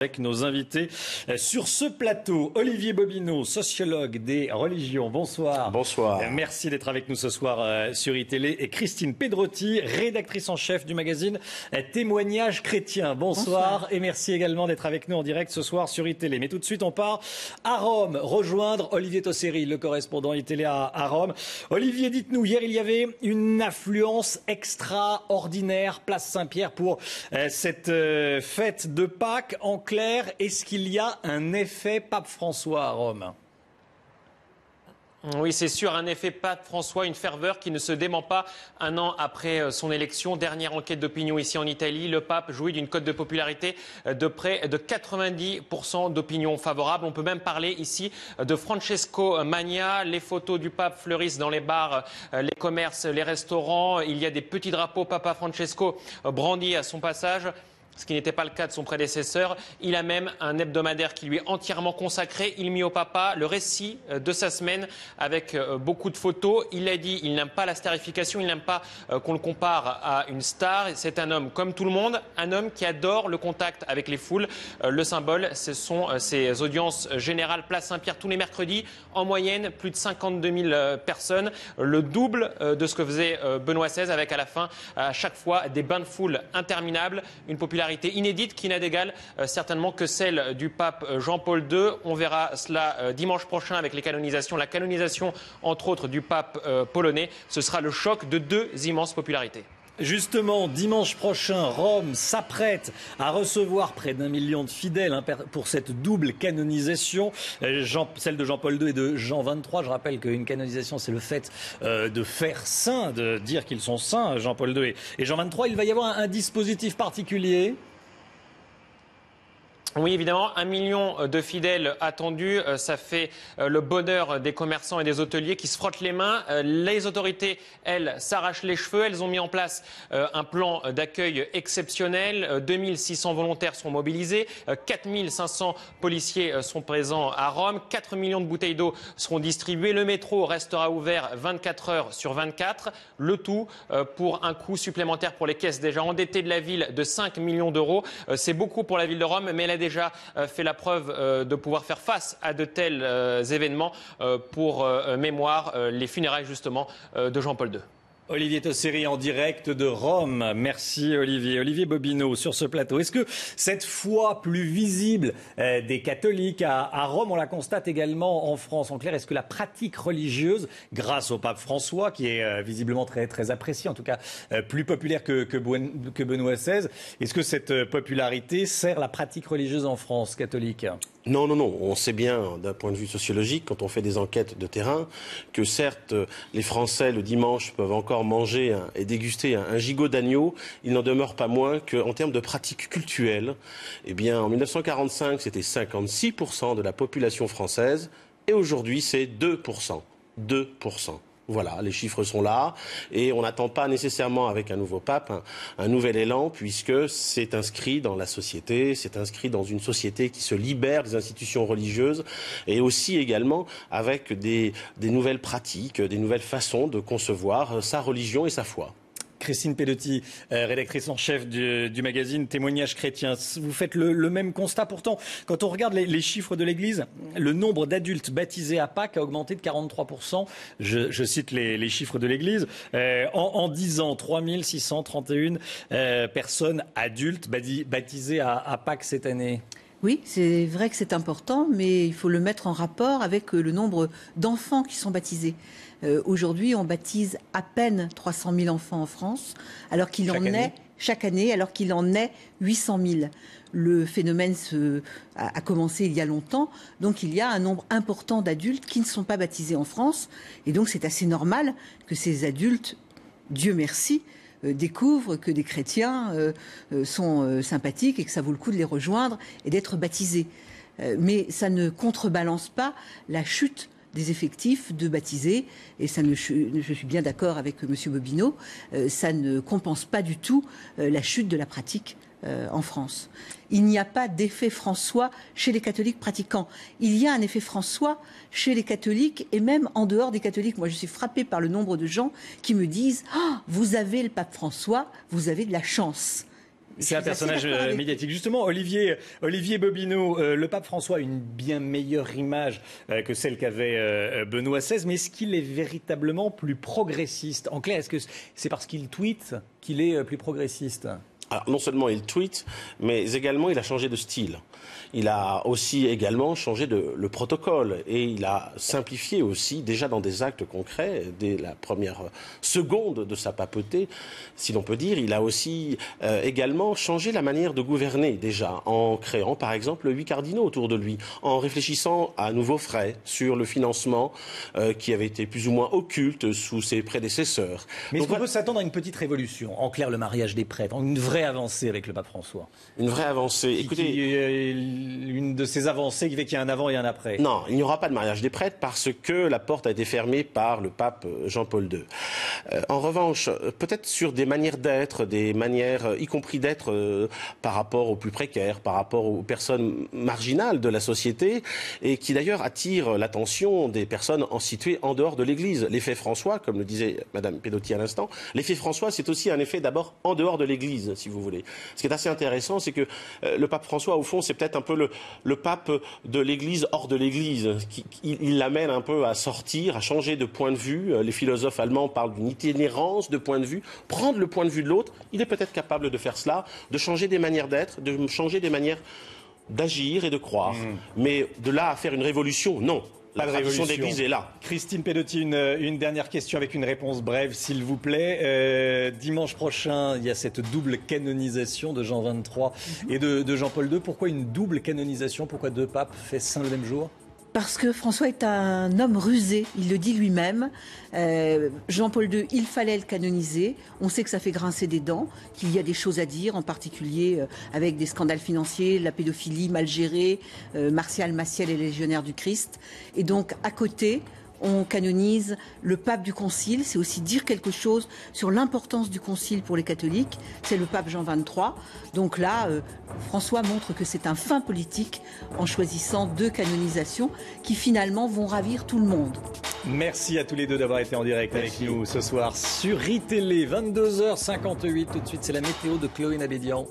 Avec nos invités sur ce plateau, Olivier Bobineau, sociologue des religions. Bonsoir. Bonsoir. Merci d'être avec nous ce soir sur iTélé. Et Christine Pedrotti, rédactrice en chef du magazine Témoignages chrétiens. Bonsoir. Et merci également d'être avec nous en direct ce soir sur iTélé. Mais tout de suite, on part à Rome, rejoindre Olivier Tosseri, le correspondant iTélé à Rome. Olivier, dites-nous, hier il y avait une affluence extraordinaire, place Saint-Pierre, pour cette fête de Pâques. En clair, est-ce qu'il y a un effet Pape François à Rome ? Oui, c'est sûr, un effet Pape François, une ferveur qui ne se dément pas un an après son élection. Dernière enquête d'opinion ici en Italie, le pape jouit d'une cote de popularité de près de 90% d'opinion favorable. On peut même parler ici de Francesco Magna. Les photos du pape fleurissent dans les bars, les commerces, les restaurants. Il y a des petits drapeaux Papa Francesco brandis à son passage, ce qui n'était pas le cas de son prédécesseur. Il a même un hebdomadaire qui lui est entièrement consacré. Il mit au papa le récit de sa semaine avec beaucoup de photos. Il a dit, il n'aime pas la starification, il n'aime pas qu'on le compare à une star. C'est un homme comme tout le monde, un homme qui adore le contact avec les foules. Le symbole, ce sont ces audiences générales Place Saint-Pierre tous les mercredis. En moyenne, plus de 52 000 personnes, le double de ce que faisait Benoît XVI, avec à la fin, à chaque fois, des bains de foule interminables. Une popularité inédite qui n'a d'égal certainement que celle du pape Jean-Paul II. On verra cela dimanche prochain avec les canonisations. La canonisation, entre autres, du pape polonais. Ce sera le choc de deux immenses popularités. Justement, dimanche prochain, Rome s'apprête à recevoir près d'1 million de fidèles pour cette double canonisation, celle de Jean-Paul II et de Jean XXIII. Je rappelle qu'une canonisation, c'est le fait de faire saint, de dire qu'ils sont saints, Jean-Paul II et Jean XXIII. Il va y avoir un dispositif particulier. Oui, évidemment, 1 million de fidèles attendus. Ça fait le bonheur des commerçants et des hôteliers qui se frottent les mains. Les autorités, elles, s'arrachent les cheveux. Elles ont mis en place un plan d'accueil exceptionnel. 2600 volontaires sont mobilisés. 4500 policiers sont présents à Rome. 4 millions de bouteilles d'eau seront distribuées. Le métro restera ouvert 24 heures sur 24. Le tout pour un coût supplémentaire pour les caisses déjà endettées de la ville de 5 millions d'euros. C'est beaucoup pour la ville de Rome, mais elle a déjà fait la preuve de pouvoir faire face à de tels événements. Pour mémoire, les funérailles justement de Jean-Paul II. Olivier Tosseri en direct de Rome. Merci Olivier. Olivier Bobineau sur ce plateau. Est-ce que cette foi plus visible des catholiques à Rome, on la constate également en France? En clair, est-ce que la pratique religieuse, grâce au pape François, qui est visiblement très, très apprécié, en tout cas plus populaire que Benoît XVI, est-ce que cette popularité sert la pratique religieuse en France catholique? Non. On sait bien, d'un point de vue sociologique, quand on fait des enquêtes de terrain, que certes, les Français, le dimanche, peuvent encore manger et déguster un gigot d'agneau. Il n'en demeure pas moins qu'en termes de pratiques cultuelles, eh bien, en 1945, c'était 56% de la population française, et aujourd'hui, c'est 2%. 2%. Voilà, les chiffres sont là et on n'attend pas nécessairement avec un nouveau pape un nouvel élan, puisque c'est inscrit dans la société, c'est inscrit dans une société qui se libère des institutions religieuses et aussi également avec des nouvelles pratiques, des nouvelles façons de concevoir sa religion et sa foi. Christine Pedrotti, rédactrice en chef du magazine Témoignages chrétiens. Vous faites le même constat. Pourtant, quand on regarde les chiffres de l'Église, le nombre d'adultes baptisés à Pâques a augmenté de 43%. Je cite les chiffres de l'Église. En 10 ans, 3631 personnes adultes baptisées à Pâques cette année. Oui, c'est vrai que c'est important, mais il faut le mettre en rapport avec le nombre d'enfants qui sont baptisés. Aujourd'hui, on baptise à peine 300 000 enfants en France, alors qu'il en est chaque année, alors qu'il en est 800 000. Le phénomène a commencé il y a longtemps, donc il y a un nombre important d'adultes qui ne sont pas baptisés en France, et donc c'est assez normal que ces adultes, Dieu merci, découvrent que des chrétiens sont sympathiques et que ça vaut le coup de les rejoindre et d'être baptisés. Mais ça ne contrebalance pas la chute des effectifs de baptisés, et ça je suis bien d'accord avec M. Bobineau, ça ne compense pas du tout la chute de la pratique en France. Il n'y a pas d'effet François chez les catholiques pratiquants. Il y a un effet François chez les catholiques et même en dehors des catholiques. Moi, je suis frappée par le nombre de gens qui me disent « Ah, vous avez le pape François, vous avez de la chance ». C'est un personnage médiatique. Justement, Olivier Bobineau, le pape François a une bien meilleure image que celle qu'avait Benoît XVI, mais est-ce qu'il est véritablement plus progressiste? En clair, est-ce que c'est parce qu'il tweete qu'il est plus progressiste? Alors, non seulement il tweet, mais également il a changé de style. Il a aussi également changé le protocole et il a simplifié aussi, déjà dans des actes concrets, dès la première seconde de sa papauté, si l'on peut dire. Il a aussi également changé la manière de gouverner, déjà, en créant par exemple 8 cardinaux autour de lui, en réfléchissant à nouveaux frais sur le financement qui avait été plus ou moins occulte sous ses prédécesseurs. Mais est-ce qu'on peut s'attendre à une petite révolution? En clair, le mariage des prêtres, une vraie avancée avec le pape François? Une vraie avancée. Écoutez, une de ces avancées qui fait qu'il y a un avant et un après. Non, il n'y aura pas de mariage des prêtres parce que la porte a été fermée par le pape Jean-Paul II. En revanche, peut-être sur des manières d'être, des manières, y compris d'être par rapport aux plus précaires, par rapport aux personnes marginales de la société, et qui d'ailleurs attirent l'attention des personnes situées en dehors de l'Église. L'effet François, comme le disait Madame Pedotti à l'instant, l'effet François, c'est aussi un effet d'abord en dehors de l'Église, si vous voulez. Ce qui est assez intéressant, c'est que le pape François, au fond, c'est peut-être un peu le pape de l'Église hors de l'Église. Il l'amène un peu à sortir, à changer de point de vue. Les philosophes allemands parlent d'une itinérance de point de vue. Prendre le point de vue de l'autre, il est peut-être capable de faire cela, de changer des manières d'être, de changer des manières d'agir et de croire. Mais de là à faire une révolution, non. La tradition d'Église est là. Christine Pedotti, une dernière question avec une réponse brève, s'il vous plaît. Dimanche prochain, il y a cette double canonisation de Jean XXIII et de Jean-Paul II. Pourquoi une double canonisation? Pourquoi deux papes faits saints le même jour? Parce que François est un homme rusé, il le dit lui-même. Jean-Paul II, il fallait le canoniser. On sait que ça fait grincer des dents, qu'il y a des choses à dire, en particulier avec des scandales financiers, la pédophilie mal gérée, Martial Maciel est légionnaire du Christ. Et donc, à côté, on canonise le pape du Concile. C'est aussi dire quelque chose sur l'importance du Concile pour les catholiques. C'est le pape Jean XXIII. Donc là, François montre que c'est un fin politique en choisissant deux canonisations qui finalement vont ravir tout le monde. Merci à tous les deux d'avoir été en direct avec nous ce soir sur iTélé, 22h58. Tout de suite, c'est la météo de Chloé Nabédian.